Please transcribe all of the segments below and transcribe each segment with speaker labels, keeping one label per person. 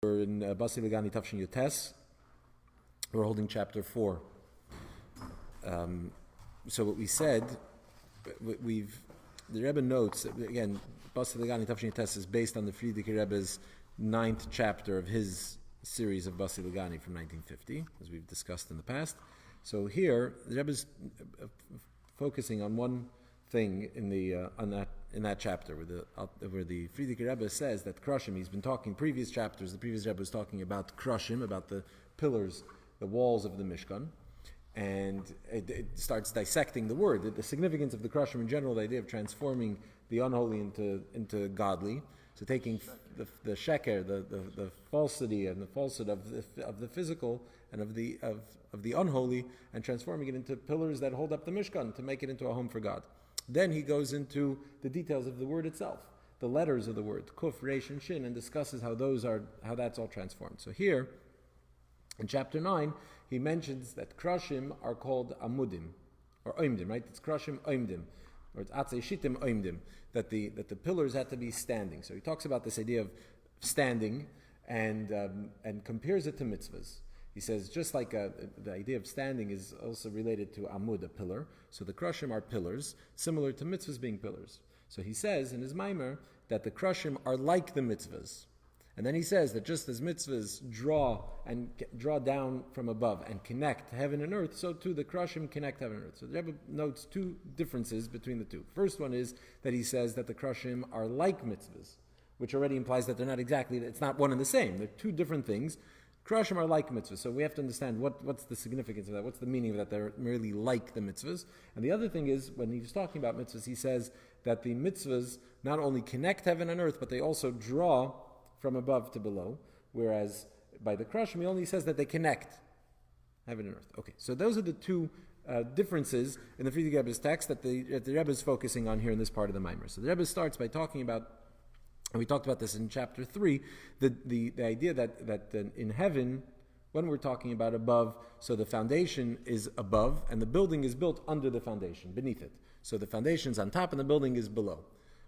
Speaker 1: We're in Basi Legani Tafshin Yotes. We're holding chapter 4. So what we said, the Rebbe notes that, again, Basi Legani Tafshin Yotes is based on the Frierdiker Rebbe's 9th chapter of his series of Basi Legani from 1950, as we've discussed in the past. So here, the Rebbe is focusing on one thing in that chapter where the Frierdiker Rebbe says that Krushim. He's been talking previous chapters. The previous Rebbe was talking about Krushim, about the pillars, the walls of the Mishkan, and it starts dissecting the word, the significance of the Krushim in general, the idea of transforming the unholy into godly. So taking the sheker, the falsity and the falsehood of the physical and of the unholy, and transforming it into pillars that hold up the Mishkan to make it into a home for God. Then he goes into the details of the word itself, the letters of the word, kuf, resh, and shin, and discusses how that's all transformed. So here, in chapter 9, he mentions that Krushim are called amudim, or oimdim, right? It's Krushim oimdim, or it's atzei shitim oimdim, that the pillars had to be standing. So he talks about this idea of standing and compares it to mitzvahs. He says, just like the idea of standing is also related to amud, a pillar. So the Krushim are pillars, similar to mitzvahs being pillars. So he says in his Maimer that the Krushim are like the mitzvahs. And then he says that just as mitzvahs draw down from above and connect heaven and earth, so too the Krushim connect heaven and earth. So the Rebbe notes two differences between the two. First one is that he says that the Krushim are like mitzvahs, which already implies that they're not exactly, it's not one and the same. They're two different things. Krushim are like mitzvahs, so we have to understand what's the significance of that, what's the meaning of that, they're merely like the mitzvahs. And the other thing is, when he's talking about mitzvahs, he says that the mitzvahs not only connect heaven and earth, but they also draw from above to below, whereas by the Krushim, he only says that they connect heaven and earth. Okay, so those are the two differences in the Frierdiker Rebbe's text that the Rebbe is focusing on here in this part of the Maimer. So the Rebbe starts by talking about, and we talked about this in chapter 3, the idea that in heaven, when we're talking about above, so the foundation is above, and the building is built under the foundation, beneath it. So the foundation's on top, and the building is below.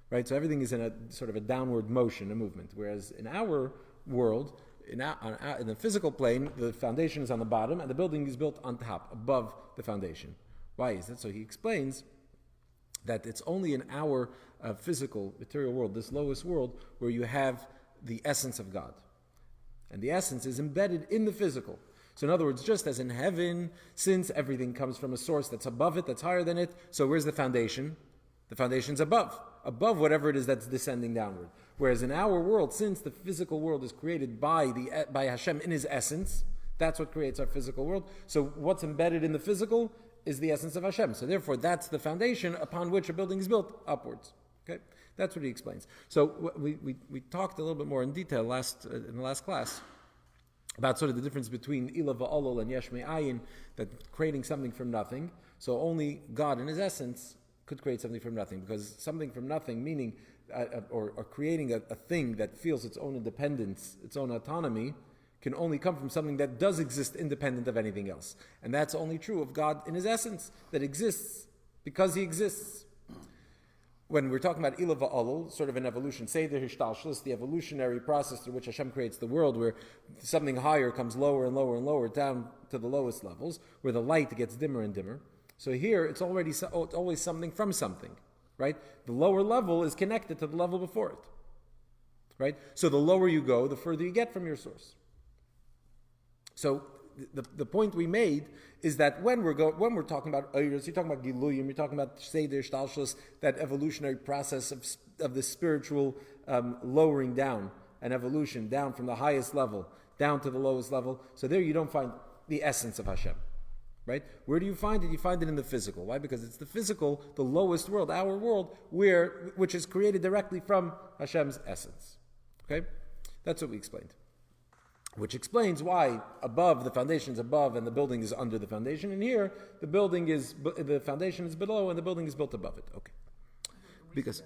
Speaker 1: Right, so everything is in a sort of a downward motion, a movement. Whereas in our world, in the physical plane, the foundation is on the bottom and the building is built on top, above the foundation. Why is that? So he explains that it's only in our physical, material world, this lowest world, where you have the essence of God. And the essence is embedded in the physical. So in other words, just as in heaven, since everything comes from a source that's above it, that's higher than it, so where's the foundation? The foundation's above whatever it is that's descending downward. Whereas in our world, since the physical world is created by Hashem in His essence, that's what creates our physical world. So what's embedded in the physical is the essence of Hashem. So therefore, that's the foundation upon which a building is built upwards. Okay, that's what he explains. So we talked a little bit more in detail in the last class about sort of the difference between Ila va'olol and Yesh me'ayin, that creating something from nothing. So only God in His essence could create something from nothing, because something from nothing, meaning or creating a thing that feels its own independence, its own autonomy, can only come from something that does exist independent of anything else. And that's only true of God in His essence, that exists because He exists. When we're talking about Ila va'olol, sort of an evolution, say the Hishtalshlus, the evolutionary process through which Hashem creates the world, where something higher comes lower and lower and lower down to the lowest levels, where the light gets dimmer and dimmer. So here, it's always something from something, right? The lower level is connected to the level before it, right? So the lower you go, the further you get from your source. So the point we made is that when we're talking about Eiros, you're talking about Giluyim, you're talking about Seder Shtalshus, that evolutionary process of the spiritual lowering down, an evolution down from the highest level down to the lowest level. So there you don't find the essence of Hashem. Right? Where do you find it? You find it in the physical. Why? Because it's the physical, the lowest world, our world, which is created directly from Hashem's essence. Okay? That's what we explained. Which explains why above, the foundation is above and the building is under the foundation. And here, the foundation is below and the building is built above it. Okay. Because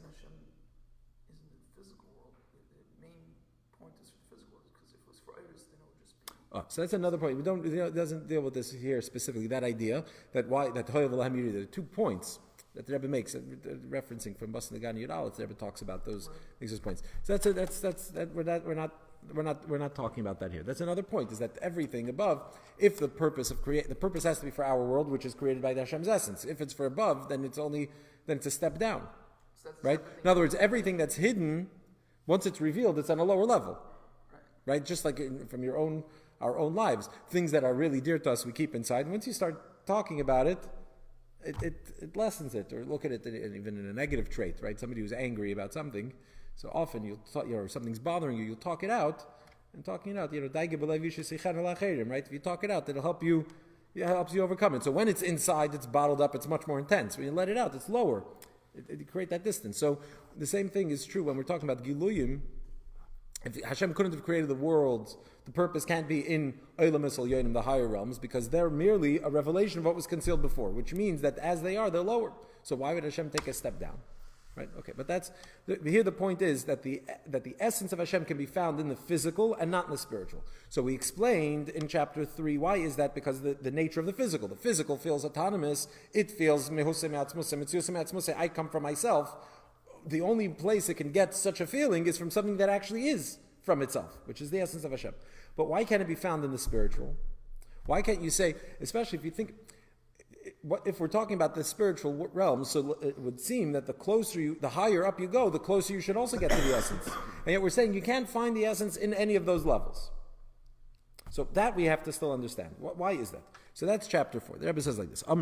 Speaker 1: so that's another point. It doesn't deal with this here specifically. That idea that Hoyev Elohim Yiri. There are 2 points that the Rebbe makes, referencing from Basi Legani Yudal. The Rebbe talks about those points. So we're not we're not talking about that here. That's another point, is that everything above, if the purpose has to be for our world, which is created by the Hashem's essence. If it's for above, then it's a step down. So right? In other words, everything that's hidden, once it's revealed, it's on a lower level. Right? Just like from our own lives. Things that are really dear to us, we keep inside. And once you start talking about it, it lessens it, or look at it even in a negative trait, right? Somebody who's angry about something, so often something's bothering you, you'll talk it out, and talking it out, right? If you talk it out, it'll help you, it helps you overcome it. So when it's inside, it's bottled up, it's much more intense. When you let it out, it's lower. It create that distance. So the same thing is true when we're talking about Giluyim. If Hashem couldn't have created the world, the purpose can't be in Olam Esel Yonim, the higher realms, because they're merely a revelation of what was concealed before, which means that as they are, they're lower. So why would Hashem take a step down? Right? Okay, but here the point is that the essence of Hashem can be found in the physical and not in the spiritual. So we explained in chapter 3, why is that? Because the nature of the physical feels autonomous, it feels I come from myself. The only place it can get such a feeling is from something that actually is from itself, which is the essence of Hashem. But why can't it be found in the spiritual? Why can't you say, especially if you think, if we're talking about the spiritual realm, so it would seem that the higher up you go, the closer you should also get to the essence. And yet we're saying you can't find the essence in any of those levels. So that we have to still understand. Why is that? So that's chapter 4. The Rebbe says like this: we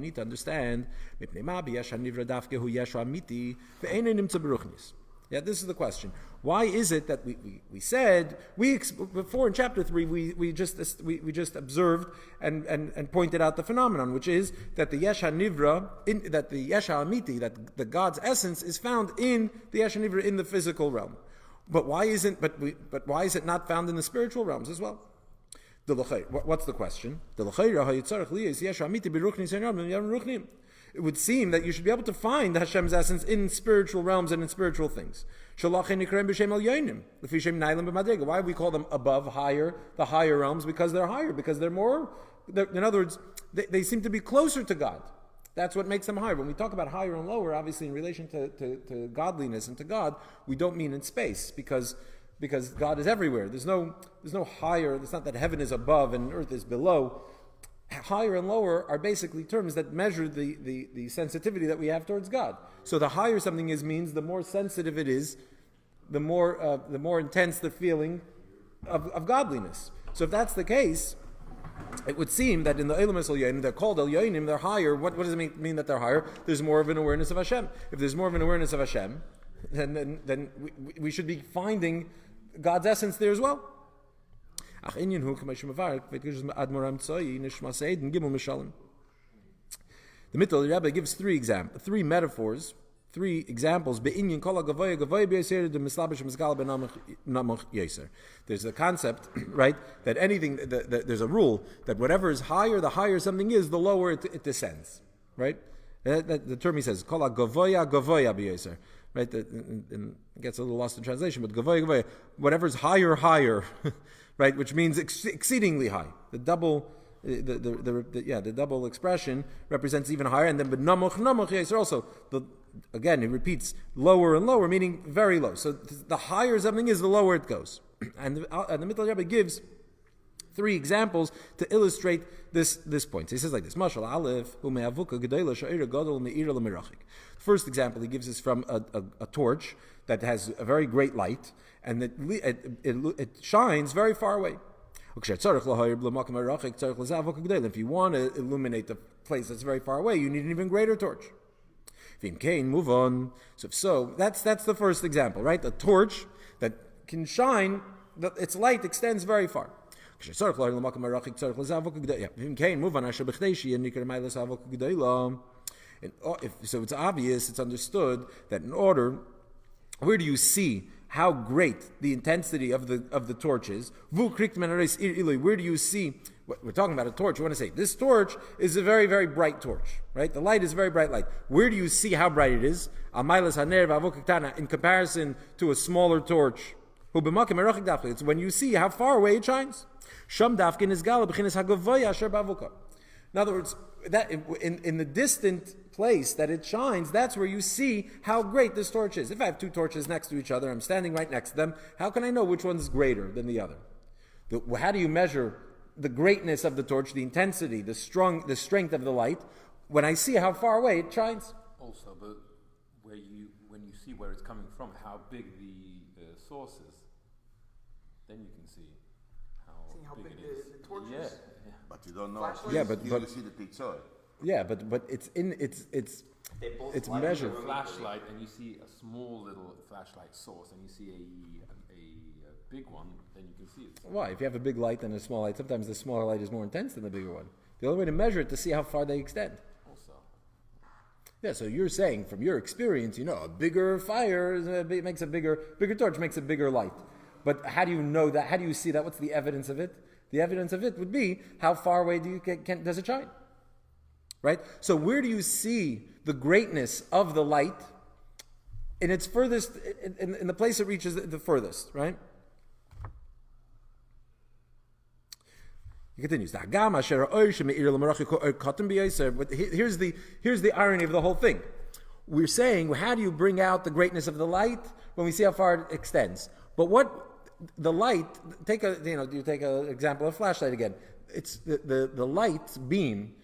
Speaker 1: need to understand. Yeah, this is the question. Why is it that we said before in chapter 3 we just observed and pointed out the phenomenon, which is that the Yesh HaNivra, that the Yesh HaAmiti, that the God's essence is found in the Yesh HaNivra in the physical realm. But why is it not found in the spiritual realms as well? What's the question? It would seem that you should be able to find Hashem's essence in spiritual realms and in spiritual things. Why we call them above, higher, the higher realms? Because they're higher, because they're more, in other words, they seem to be closer to God. That's what makes them higher. When we talk about higher and lower, obviously in relation to godliness and to God, we don't mean in space, because God is everywhere. There's no higher. It's not that heaven is above and earth is below. Higher and lower are basically terms that measure the sensitivity that we have towards God. So the higher something is means the more sensitive it is, the more intense the feeling of godliness. So if that's the case, it would seem that in the Olam Esel Yonim, they're called El Yonim, they're higher. What does it mean that they're higher? There's more of an awareness of Hashem. If there's more of an awareness of Hashem, then we should be finding God's essence there as well. The Mittel Rebbe gives three metaphors, three examples. There's a concept, right, that anything, there's a rule that whatever is higher, the higher something is, the lower it descends, right? The term he says, Kol gavoya b'yoser, right? And it gets a little lost in translation, but gavoya, whatever's higher, right? Which means exceedingly high. The double expression represents even higher, and then but namoch yoser also. Again, it repeats lower and lower, meaning very low. So the higher something is, the lower it goes. And the Mittel Rebbe gives three examples to illustrate this point. So he says like this: Mashal Aleph umeavuka gedela sha'ira gadol me'ira lemirachik. First example he gives is from a torch that has a very great light, and it shines very far away. If you want to illuminate the place that's very far away, you need an even greater torch. Move on. So that's the first example, right? A torch that can shine, its light extends very far. So it's obvious, it's understood that in order, where do you see how great the intensity of the torch is? Where do you see? We're talking about a torch. You want to say this torch is a very, very bright torch, right? The light is a very bright light. Where do you see how bright it is? In comparison to a smaller torch. It's when you see how far away it shines. In other words, that in the distant place that it shines, that's where you see how great this torch is. If I have two torches next to each other, I'm standing right next to them, how can I know which one's greater than the other? How do you measure the greatness of the torch, the intensity, the strength of the light, when I see how far away it shines?
Speaker 2: Also, but when you see where it's coming from, how big the source is, then you can see how big it is.
Speaker 3: The torch
Speaker 2: is.
Speaker 3: Yeah.
Speaker 4: But you don't know.
Speaker 3: Flashlight?
Speaker 1: Yeah, but
Speaker 4: you only see the picture.
Speaker 1: Yeah, but it's measured.
Speaker 2: A flashlight, and you see a small little flashlight source, and you see a big one, then you can see it.
Speaker 1: Why? If you have a big light and a small light, sometimes the smaller light is more intense than the bigger one. The only way to measure it to see how far they extend.
Speaker 2: Also.
Speaker 1: Yeah, so you're saying from your experience, a bigger fire makes a bigger torch makes a bigger light. But how do you know that? How do you see that? What's the evidence of it? The evidence of it would be how far away does it shine? Right? So where do you see the greatness of the light in its furthest, in the place it reaches the furthest, right? He continues. Here's the irony of the whole thing. We're saying, how do you bring out the greatness of the light when we see how far it extends? But what the light? You take an example of flashlight again. It's the light beam.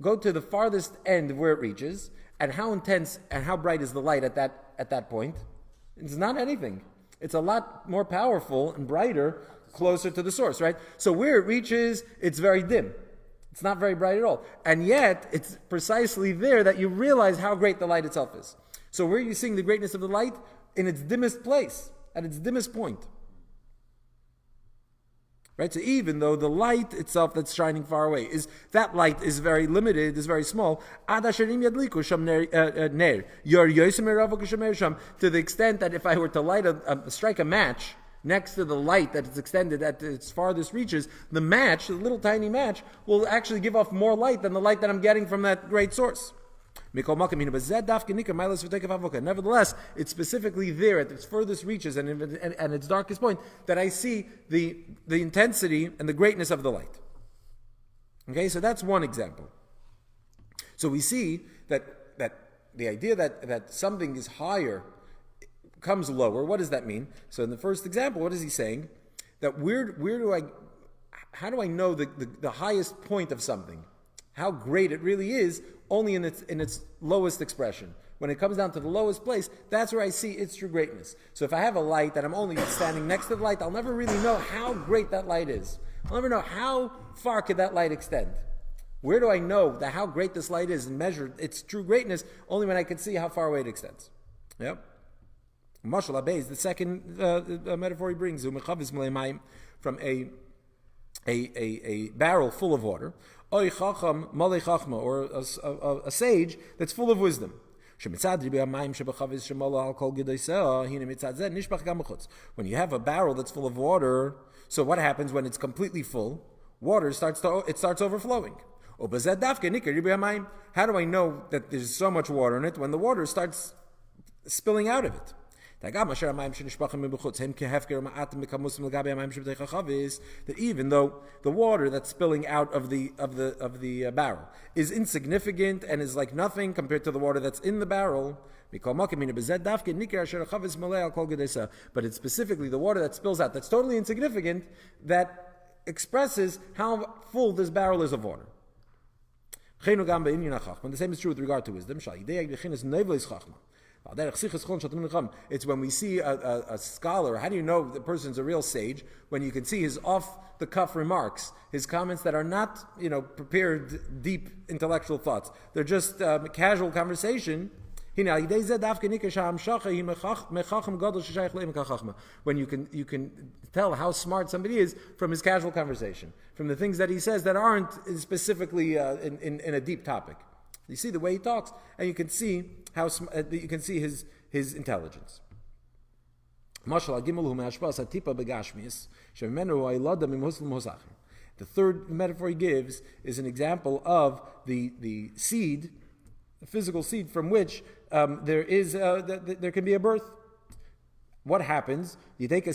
Speaker 1: Go to the farthest end of where it reaches, and how intense and how bright is the light at that point? It's not anything. It's a lot more powerful and brighter closer to the source, right? So where it reaches, it's very dim. It's not very bright at all. And yet, it's precisely there that you realize how great the light itself is. So where are you seeing the greatness of the light? In its dimmest place, at its dimmest point. Right? So even though the light itself that's shining far away, that light is very limited, is very small, to the extent that if I were to strike a match next to the light that is extended at its farthest reaches, the little tiny match, will actually give off more light than the light that I'm getting from that great source. Nevertheless, it's specifically there at its furthest reaches and its darkest point that I see the intensity and the greatness of the light. Okay, so that's one example. So we see that the idea that something is higher comes lower. What does that mean? So in the first example, what is he saying? That how do I know the highest point of something? How great it really is, only in its lowest expression. When it comes down to the lowest place, that's where I see its true greatness. So if I have a light and I'm only standing next to the light, I'll never really know how great that light is. I'll never know how far could that light extend. Where do I know how great this light is and measure its true greatness? Only when I can see how far away it extends. Yep. Mashal Abayz, the second metaphor he brings, from a barrel full of water, or a sage that's full of wisdom. When you have a barrel that's full of water, so what happens when it's completely full? Water starts overflowing. How do I know that there's so much water in it when the water starts spilling out of it? That even though the water that's spilling out of the barrel is insignificant and is like nothing compared to the water that's in the barrel, but it's specifically the water that spills out that's totally insignificant that expresses how full this barrel is of water. And the same is true with regard to wisdom. It's when we see a scholar, how do you know the person's a real sage? When you can see his off-the-cuff remarks, his comments that are not, prepared deep intellectual thoughts. They're just casual conversation. When you can tell how smart somebody is from his casual conversation, from the things that he says that aren't specifically in a deep topic. You see the way he talks, and you can see his intelligence. The third metaphor he gives is an example of the seed, the physical seed from which there can be a birth. What happens? You take a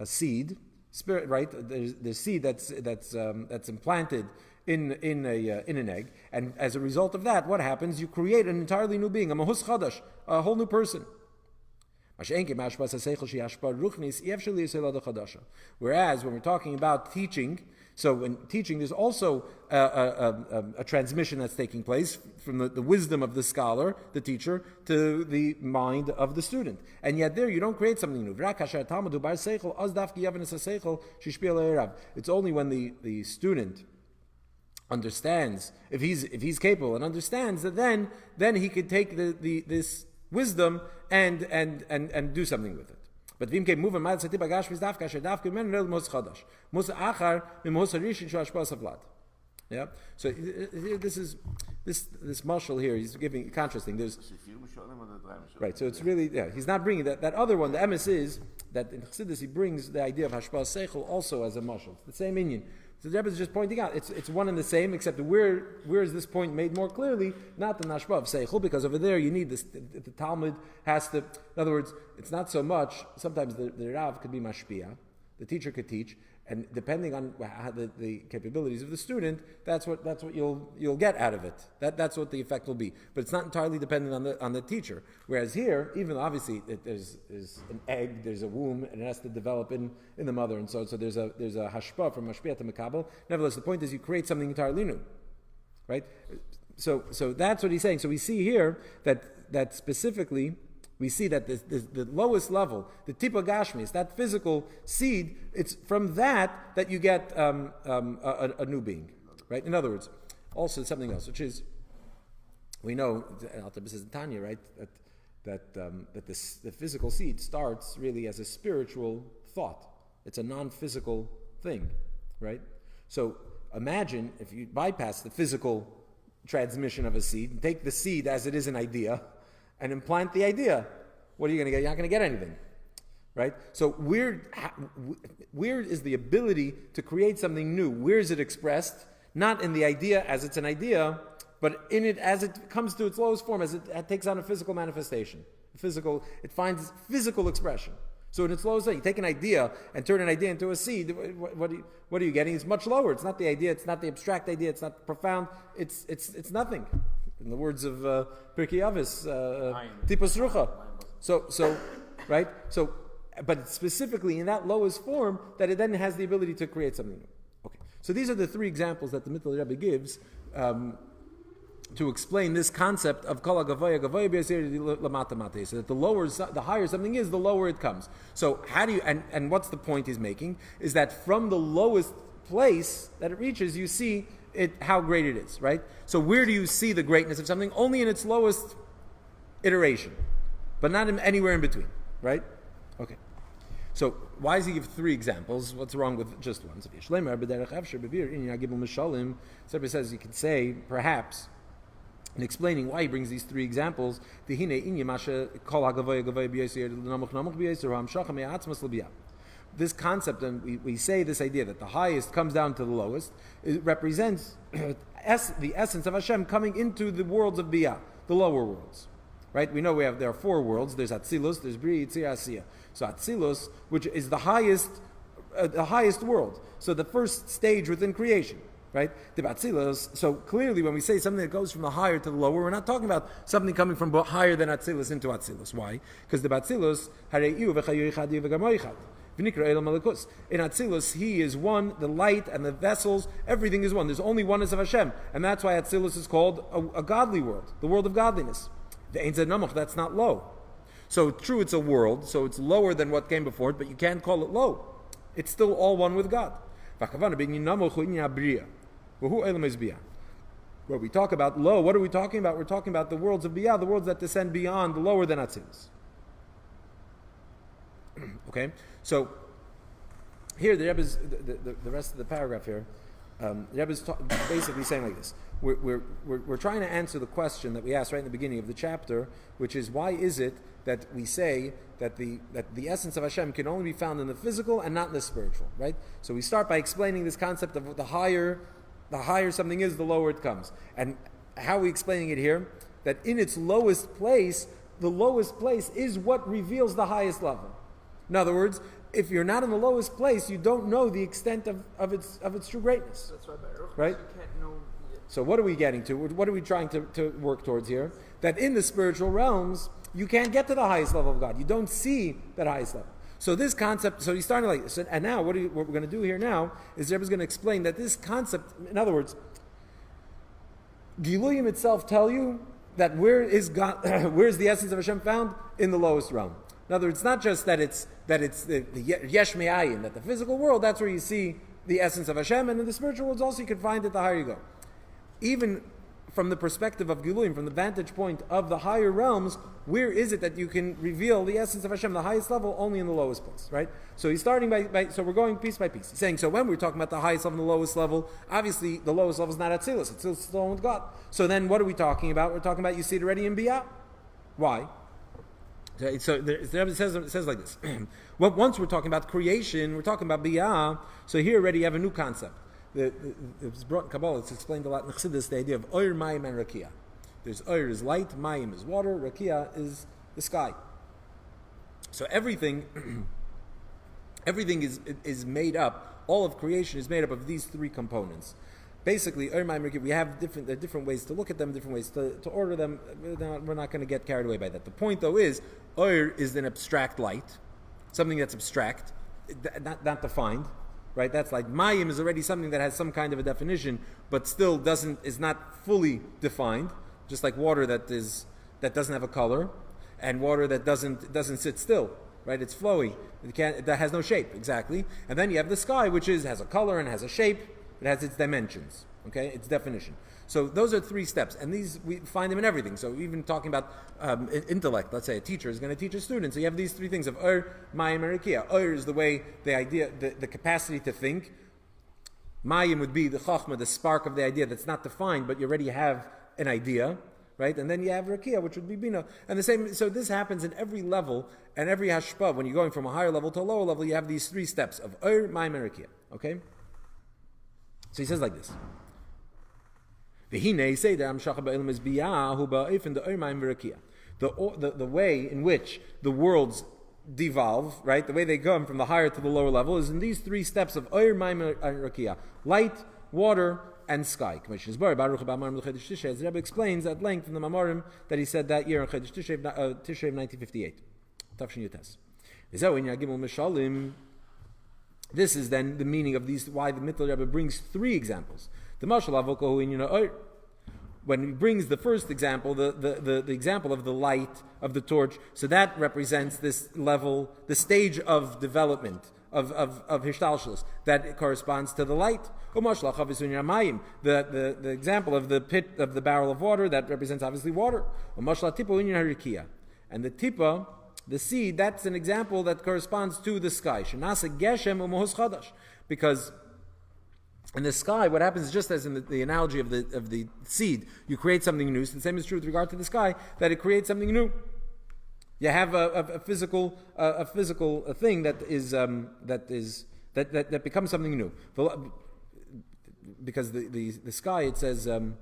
Speaker 1: seed, spirit, right? There's seed that's implanted in an egg, and as a result of that, what happens? You create an entirely new being, a mahus chadash, a whole new person. Whereas when we're talking about teaching, so in teaching there's also a transmission that's taking place from the wisdom of the scholar, the teacher, to the mind of the student. And yet there you don't create something new. It's only when the student understands, if he's capable and understands, that then he could take this wisdom and do something with it. But yeah. So this mashal here, he's giving contrasting. There's right. So it's really he's not bringing that other one. The emes is that in Chassidus he brings the idea of hashpah seichel also as a mashal. It's the same inyan. So the Rebbe is just pointing out it's one and the same, except where is this point made more clearly? Not the nashba of seichel, because over there you need this. The Talmud has to. In other words, it's not so much. Sometimes the Rav could be mashpia, the teacher could teach, and depending on how the capabilities of the student, that's what you'll get out of it. That's what the effect will be. But it's not entirely dependent on the teacher. Whereas here, even obviously there's an egg, there's a womb, and it has to develop in the mother, and so there's a hashpa from mashpia to mekabel. Nevertheless, the point is you create something entirely new, right? So that's what he's saying. So we see here that specifically. We see that the lowest level, the tipa gashmis, that physical seed, it's from that you get a new being, right? In other words, also something else, which is, we know, Al-Tabis says in Tanya, right, that the physical seed starts really as a spiritual thought. It's a non-physical thing, right? So imagine if you bypass the physical transmission of a seed, and take the seed as it is an idea, and implant the idea. What are you going to get? You're not going to get anything, right? So where is the ability to create something new? Where is it expressed? Not in the idea as it's an idea, but in it as it comes to its lowest form, as it takes on a physical manifestation. It finds physical expression. So in its lowest form, you take an idea and turn an idea into a seed. What are you getting? It's much lower. It's not the idea. It's not the abstract idea. It's not profound. It's nothing. In the words of Pirkei Avos, tipos rucha. So, right? So, but specifically in that lowest form, that it then has the ability to create something new. Okay. So these are the three examples that the Mittel Rebbe gives to explain this concept of kol gavoya lamata mate. So that the higher something is, the lower it comes. So how do you? And what's the point he's making? Is that from the lowest place that it reaches, you see how great it is, right? So where do you see the greatness of something? Only in its lowest iteration, but not anywhere in between, right? Okay. So why does he give three examples? What's wrong with just one? Somebody says you could say, perhaps, in explaining why he brings these three examples, this concept, and we say this idea that the highest comes down to the lowest, it represents the essence of Hashem coming into the worlds of Biyah, the lower worlds. Right? We know there are four worlds. There's Atzilus, there's Bri, Yitzir, Asiyah. So Atzilus, which is the highest world. So the first stage within creation. Right? The Atzilus. So clearly, when we say something that goes from the higher to the lower, we're not talking about something coming from higher than Atzilus into Atzilus. Why? Because the Atzilus, in Atzilus, he is one, the light and the vessels, everything is one. There's only oneness of Hashem. And that's why Atzilus is called a godly world, the world of godliness. The Ein Zed Namuch, that's not low. So true, it's a world, so it's lower than what came before it, but you can't call it low. It's still all one with God. When we talk about low, what are we talking about? We're talking about the worlds of Biyah, the worlds that descend beyond, the lower than Atzilus. Okay? So, here the Rebbe's, the rest of the paragraph here, the Rebbe's basically saying like this. We're trying to answer the question that we asked right in the beginning of the chapter, which is, why is it that we say that the essence of Hashem can only be found in the physical and not in the spiritual, right? So we start by explaining this concept of the higher something is, the lower it comes. And how are we explaining it here? That in its lowest place, the lowest place is what reveals the highest level. In other words, if you're not in the lowest place, you don't know the extent of its true greatness.
Speaker 3: That's right.
Speaker 1: Right?
Speaker 3: You can't know.
Speaker 1: So what are we getting to? What are we trying to work towards here? That in the spiritual realms, you can't get to the highest level of God. You don't see that highest level. So this concept, so he's starting like this. And now what we're going to do here now is Rebbe is going to explain that this concept, in other words, Giluyim itself tell you that where is God, where is the essence of Hashem found? In the lowest realm. In other words, it's not just that it's the yesh me'ayin, that the physical world, that's where you see the essence of Hashem, and in the spiritual worlds also you can find it the higher you go. Even from the perspective of Giluyim, from the vantage point of the higher realms, where is it that you can reveal the essence of Hashem, the highest level, only in the lowest place, right? So he's starting by so we're going piece by piece. He's saying, so when we're talking about the highest level and the lowest level, obviously the lowest level is not Atzilus, it's still with God. So then what are we talking about? We're talking about, you see it already in Biyah. Why? So the Rebbe says like this. Well, once we're talking about creation, we're talking about Biyah, so here already you have a new concept. It's brought in Kabbalah, it's explained a lot in Chassidus, the idea of Oir, Mayim, and Rakia. There's Oir is light, Mayim is water, Rakia is the sky. So everything is made up, all of creation is made up of these three components. Basically, Oir, Mayim, Rakia, we have different ways to look at them, different ways to order them. We're not going to get carried away by that. The point, though, is Oir is an abstract light, something that's abstract, not defined. Right, that's like Mayim is already something that has some kind of a definition, but still is not fully defined. Just like water that doesn't have a color, and water that doesn't sit still. Right, it's flowy. That has no shape exactly. And then you have the sky, which has a color and has a shape. It has its dimensions. Okay, its definition. So those are three steps, and these we find them in everything. So even talking about intellect, let's say a teacher is going to teach a student. So you have these three things of Ur, Mayim, and Rakia. Ur is the way, the idea, the capacity to think. Mayim would be the chachma, the spark of the idea that's not defined, but you already have an idea, right? And then you have Rakia, which would be Bina. And the same, so this happens in every level, and every hashpah, when you're going from a higher level to a lower level, you have these three steps of Ur, Mayim, and Rakia. Okay? So he says like this. The way in which the worlds devolve, right, the way they come from the higher to the lower level is in these three steps of Oir, Mayim, and Rakia: light, water, and sky. As the Rebbe explains at length in the Mamarim that he said that year in Chedesh Tishrei 1958. This is then the meaning of these, why the Mittel Rebbe brings three examples. The Mashal Avokahu in Oir. When he brings the first example, the example of the light of the torch, so that represents this level, the stage of development of Hishtalshalos, that corresponds to the light. The example of the pit of the barrel of water, that represents obviously water. And the tipa, the seed, that's an example that corresponds to the sky. Because in the sky, what happens is just as in the analogy of the seed, you create something new. So the same is true with regard to the sky, that it creates something new. You have a physical thing that becomes something new. Because the sky, it says the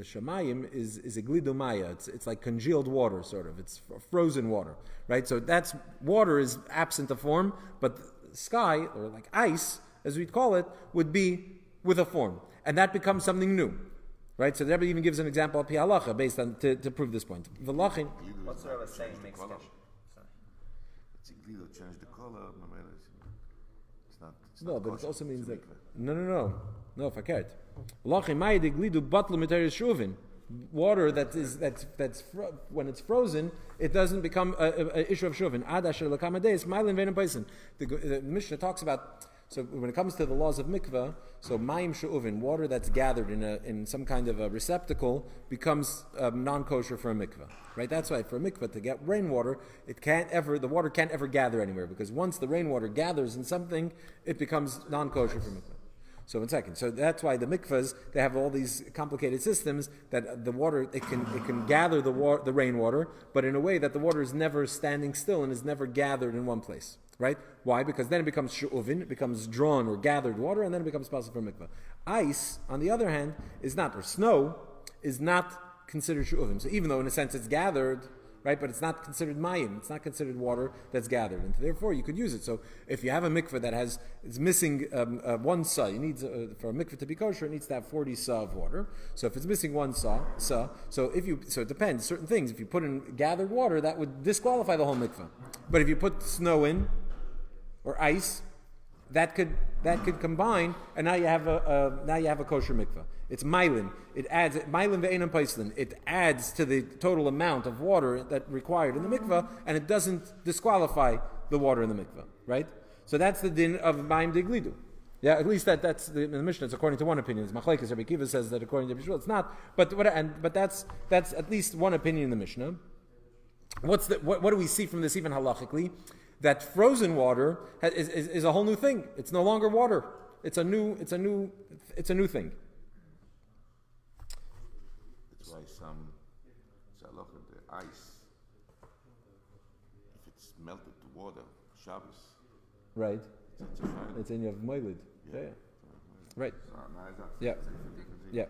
Speaker 1: shamayim is a glidumaya. It's like congealed water, sort of. It's frozen water, right? So that's water is absent of form, but sky, or like ice, as we'd call it, would be with a form. And that becomes something new. Right? So the Rebbe even gives an example of Pihalacha based on to prove this point.
Speaker 4: What's the Rebbe saying makes sense?
Speaker 5: It's glido, change the color. It's not
Speaker 1: No, but it also means that...
Speaker 5: mikveh.
Speaker 1: No, faket. Water when it's frozen, it doesn't become an issue of shuvin. The Mishnah talks about, so when it comes to the laws of mikveh, so mayim she'uvin, water that's gathered in some kind of a receptacle, becomes non-kosher for a mikveh. Right? That's why for a mikveh, to get rainwater, the water can't ever gather anywhere, because once the rainwater gathers in something, it becomes non-kosher for mikveh. So one second. So that's why the mikvahs, they have all these complicated systems that the water, it can gather the rainwater, but in a way that the water is never standing still and is never gathered in one place. Right? Why? Because then it becomes she'uvin, it becomes drawn or gathered water, and then it becomes possible for mikvah. Ice, on the other hand, is not, or snow, is not considered she'uvin. So even though in a sense it's gathered, right? But it's not considered mayim. It's not considered water that's gathered, and therefore you could use it. So if you have a mikveh that is missing one sa, you need for a mikveh to be kosher, it needs to have 40 sa of water. So if it's missing one sa, so it depends. Certain things, if you put in gathered water, that would disqualify the whole mikveh. But if you put snow in or ice, that could combine, and now you have a kosher mikveh. It's mylin. It adds mylin ve'enam paislin. It adds to the total amount of water that required in the mikveh, and it doesn't disqualify the water in the mikveh, right? So that's the din of mayim deglidu. Yeah, at least that's in the Mishnah. It's according to one opinion. Machlekes Rabbi Kiva says that according to Bishul, it's not. But that's at least one opinion in the Mishnah. What do we see from this even halachically? That frozen water is a whole new thing. It's no longer water. It's a new thing.
Speaker 5: That's why some halacha, the ice, if it's melted to water, Shabbos,
Speaker 1: Right.
Speaker 5: it's a fine.
Speaker 1: It's in your moilid. Yeah. Right.
Speaker 5: Yeah.
Speaker 1: Yeah.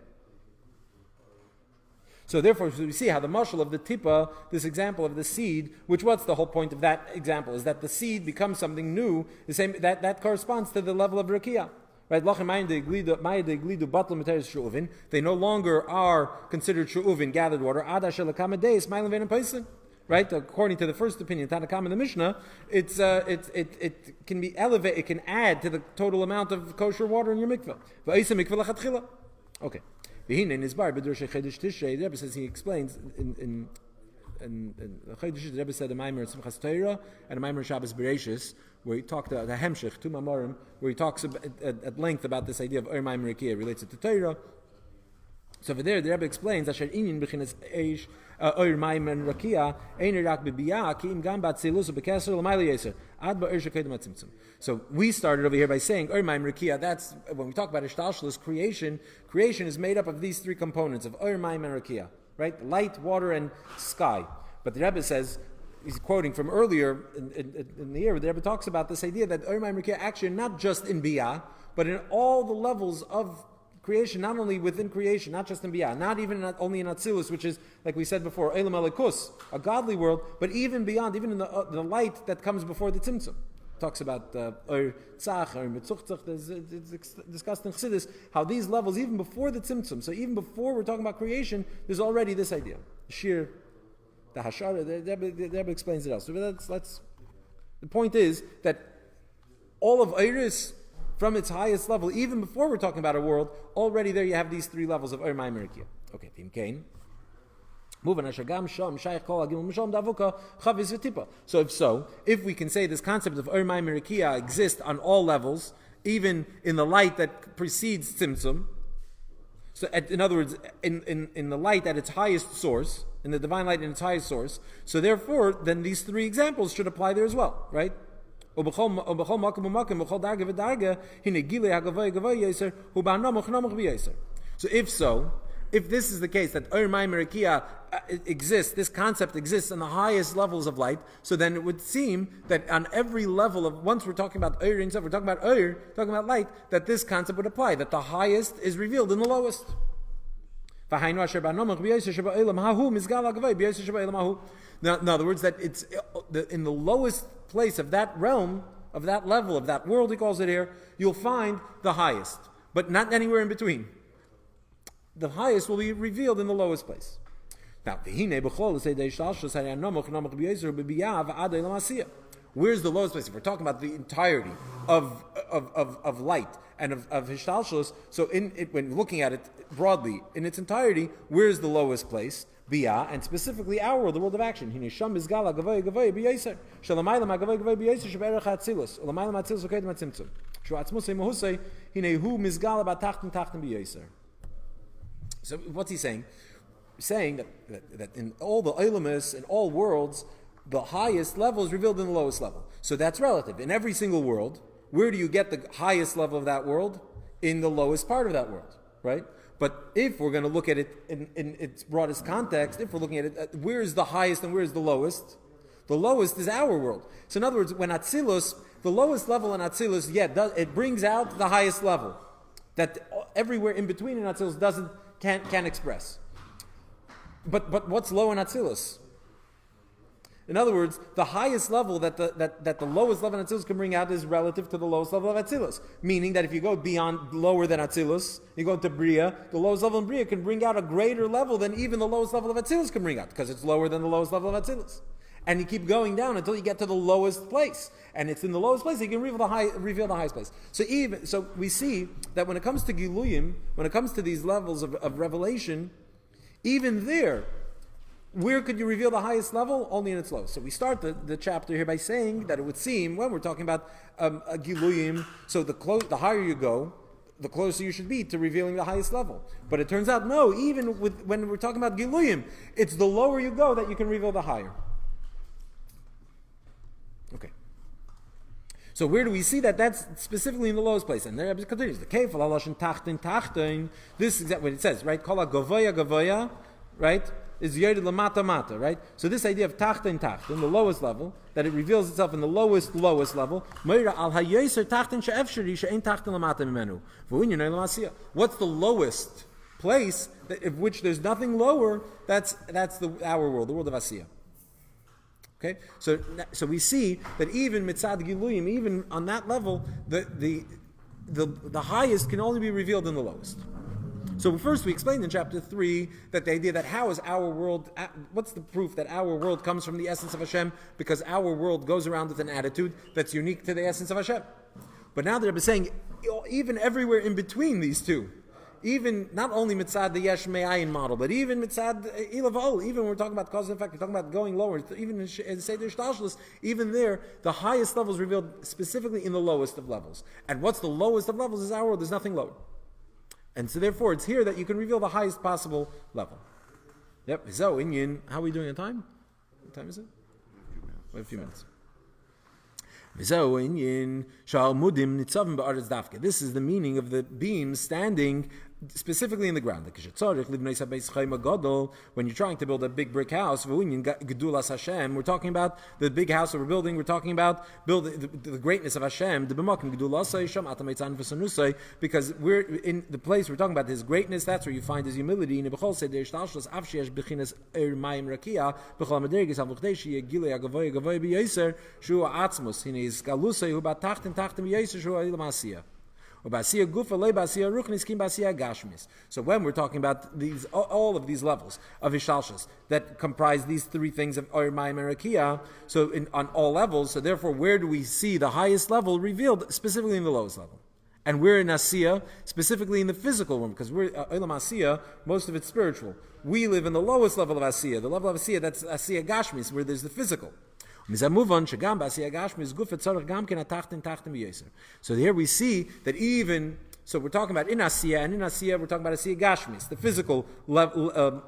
Speaker 1: So therefore, we see how the mashal of the tipa, this example of the seed, which what's the whole point of that example, is that the seed becomes something new. The same that corresponds to the level of rakia. Right? They no longer are considered shu'uvin, gathered water. Right? According to the first opinion, Tanakam in the Mishnah, it can be elevated, it can add to the total amount of kosher water in your mikveh. Okay. The Rebbe says, he explains in Chedesh, the Rebbe said a Maimer in Simchas Torah and a Maimer in Shabbos Bereishis, where he talked about the Hemshech, two Mamorim, where he talks at length about this idea of Ur Maimer Rekiah relates it to Torah. So over there, the Rebbe explains Asher Inyan B'chinas Eish Ur Maimer Rekiah Einer Rak B'Biyah Ki Im Gam B'Atzilus U'B'Keser L'Mayli Yeser Ad Ba'Ur Shekedem Atzimtzum. So we started over here by saying Ur Maimer Rekiah. That's when we talk about Ishtalshlus creation. Creation is made up of these three components of Ur Maimer Rekiah, right? Light, water, and sky. But the Rebbe says, he's quoting from earlier in the year, the Rebbe talks about this idea that Ur Maimer Rekiah actually not just in Biyah, but in all the levels of creation, not only within creation, not just in Biyah, not even only in Atzilus, which is, like we said before, Elam Elikus, a godly world, but even beyond, even in the light that comes before the Tzimtzum. Talks about Ur Tzach, Ur Mitzuchtzach, it's discussed in Chassidus, how these levels, even before the Tzimtzum, so even before we're talking about creation, there's already this idea. Shir, the Hashara, the Rebbe explains it else. So the point is that all of Iris, from its highest level, even before we're talking about a world, already there you have these three levels of Ur Maimer Rekiah. Okay, Tim Kain. So if we can say this concept of Ur Maimer Rekiah exists on all levels, even in the light that precedes Tzimtzum, so in other words, in the light at its highest source, in the divine light in its highest source, so therefore, then these three examples should apply there as well, right? So if this is the case, that Ur Maimer Rekiah exists, this concept exists in the highest levels of light, so then it would seem that on every level of, once we're talking about Ur and stuff, we're talking about light, that this concept would apply, that the highest is revealed in the lowest. Now, in other words, that it's in the lowest place of that realm, of that level, of that world, he calls it here, you'll find the highest, but not anywhere in between. The highest will be revealed in the lowest place. Now, where's the lowest place? If we're talking about the entirety of light and of Hishtalshalus, so when looking at it broadly, in its entirety, where's the lowest place? Biyah, and specifically our world, the world of action. So what's he saying? Saying that in all the Olamis, in all worlds, the highest level is revealed in the lowest level. So that's relative. In every single world, where do you get the highest level of that world? In the lowest part of that world, right? But if we're going to look at it in its broadest context, if we're looking at it, where is the highest and where is the lowest? The lowest is our world. So in other words, when Atzilus, the lowest level in Atzilus, it brings out the highest level. That everywhere in between in Atzilus can't express. But what's low in Atzilus? In other words, the highest level that the lowest level of Atzilus can bring out is relative to the lowest level of Atzilus. Meaning that if you go beyond lower than Atzilus, you go into Bria, the lowest level in Bria can bring out a greater level than even the lowest level of Atzilus can bring out, because it's lower than the lowest level of Atzilus. And you keep going down until you get to the lowest place. And it's in the lowest place you can reveal the highest place. So we see that when it comes to Giluyim, when it comes to these levels of revelation, even there, where could you reveal the highest level? Only in its lowest. So we start the chapter here by saying that it would seem, when we're talking about a Giluyim, so the higher you go, the closer you should be to revealing the highest level. But it turns out, no, even when we're talking about Giluyim, it's the lower you go that you can reveal the higher. Okay. So where do we see that? That's specifically in the lowest place. And there it continues. The Kefal Haloshin Tachtin. This is exactly what it says, right? Kala Gavoya, right? Is Yered Lamata Mata, right? So this idea of Tachtin, the lowest level, that it reveals itself in the lowest level. Meira al Hayeser Tachtin She'efsheri She'ein Tachtin Lamata Mimenu. V'unyonei Lamasiyah. What's the lowest place of which there's nothing lower? That's our world, the world of Asiyah. Okay, so we see that even mitzad giluyim, even on that level, the highest can only be revealed in the lowest. So first we explained in chapter 3 that the idea that how is our world, what's the proof that our world comes from the essence of Hashem? Because our world goes around with an attitude that's unique to the essence of Hashem. But now the Rebbe is saying, even everywhere in between these two, even not only mitzad the yesh me'ayin model, but even mitzad ilavol, even when we're talking about cause and effect, we're talking about going lower, even in Seder Shtalshlus, even there, the highest level is revealed specifically in the lowest of levels. And what's the lowest of levels is our world, there's nothing lower. And so therefore it's here that you can reveal the highest possible level. Yep, so Inyan, how are we doing in time? What time is it? Wait a few minutes. This is the meaning of the beams standing specifically in the ground. When you're trying to build a big brick house, we're talking about the big house that we're building, we're talking about the greatness of Hashem, because we're in the place we're talking about His greatness, that's where you find His humility. So when we're talking about all of these levels of Hishalshus that comprise these three things of Oyer, Mayim, and Rakia, so on all levels, so therefore where do we see the highest level revealed? Specifically in the lowest level. And we're in Asiyah, specifically in the physical one, because we're Olam Asiyah, most of it's spiritual. We live in the lowest level of Asiyah, the level of Asiyah that's Asiyah Gashmis, where there's the physical. So here we see that even, so we're talking about in Asiyah, and in Asiyah we're talking about Asiyah Gashmis, the physical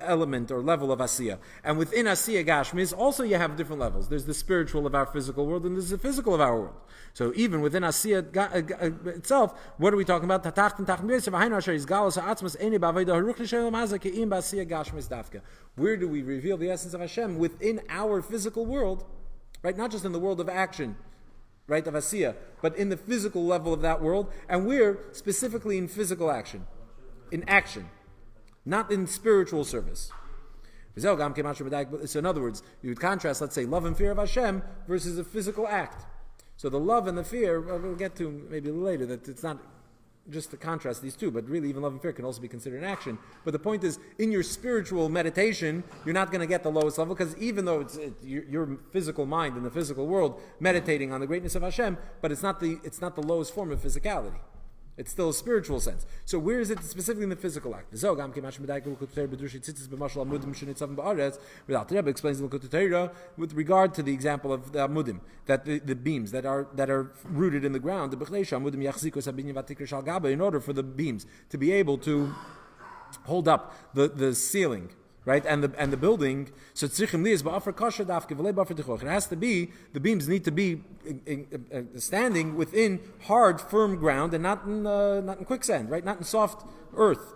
Speaker 1: element or level of Asiyah. And within Asiyah Gashmis, also you have different levels. There's the spiritual of our physical world, and there's the physical of our world. So even within Asiyah itself, what are we talking about? Where do we reveal the essence of Hashem? Within our physical world, right? Not just in the world of action, right, of Asiyah, but in the physical level of that world, and we're specifically in physical action, not in spiritual service. So in other words, you would contrast, let's say, love and fear of Hashem versus a physical act. So the love and the fear, we'll get to maybe later, that it's not just to contrast these two, but really even love and fear can also be considered an action. But the point is, in your spiritual meditation, you're not going to get the lowest level, because even though it's your physical mind in the physical world meditating on the greatness of Hashem, but it's not the lowest form of physicality. It's still a spiritual sense. So where is it specifically in the physical act? The Rebbe explains in the Torah with regard to the example of the amudim, that the beams that are rooted in the ground, in order for the beams to be able to hold up the ceiling, right, and the building, so it has to be, the beams need to be standing within hard, firm ground, and not in quicksand, right, not in soft earth.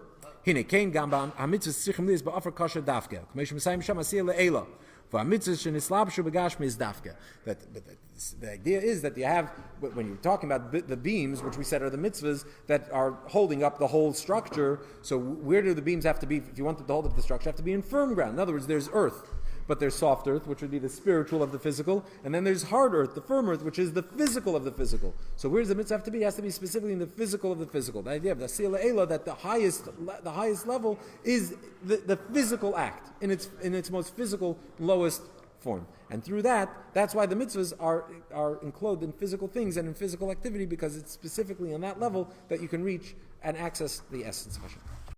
Speaker 1: The idea is that you have, when you're talking about the beams, which we said are the mitzvahs that are holding up the whole structure, so where do the beams have to be? If you want them to hold up the structure, have to be in firm ground. In other words, there's earth. but there's soft earth, which would be the spiritual of the physical, and then there's hard earth, the firm earth, which is the physical of the physical. So where does the mitzvah have to be? It has to be specifically in the physical of the physical. The idea of the Sila Ela, that the highest level is the physical act in its most physical, lowest form. And through that's why the mitzvahs are enclosed in physical things and in physical activity, because it's specifically on that level that you can reach and access the essence of Hashem.